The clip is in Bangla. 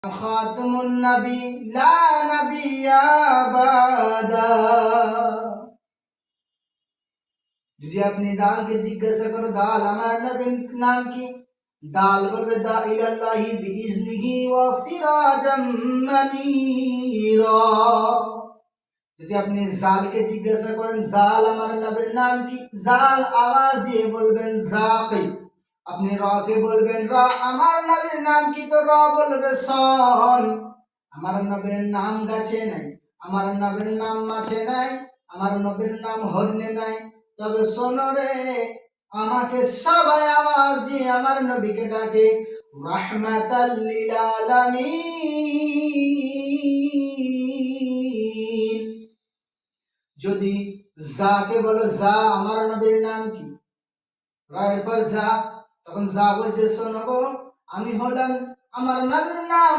খাতুমুন নবী লা নবিয়্যা বাদা। যদি আপনি দালকে জিজ্ঞাসা করো দাল আমার নবীর নাম কি, দাল বলবে দা ইলাল্লাহি বিইজনিহি ওয়া সিরাজাম মানীরা। যদি আপনি জালকে জিজ্ঞাসা করেন জাল আমার নবীর নাম কি, জাল আওয়াজ দিয়ে বলবেন জাকি। আপনি র কে বলবেন র আমার নবীর নাম কি, তো র বলবে সন। আমার নবীর নাম গাছে নাই, আমার নবীর নাম মাছে নাই, আমার নবীর নাম হরিণে নাই। তবে শোনো রে, আমাকে সবাই আওয়াজ দিয়ে আমার নবীকে ডাকে রাহমাতাল লিল আলামিন। যদি জাকে বলো জা আমার নবীর নাম কি, রায়ের পর যা, তখন যা বলছে শোনো গো, আমি হলাম আমার নবীর নাম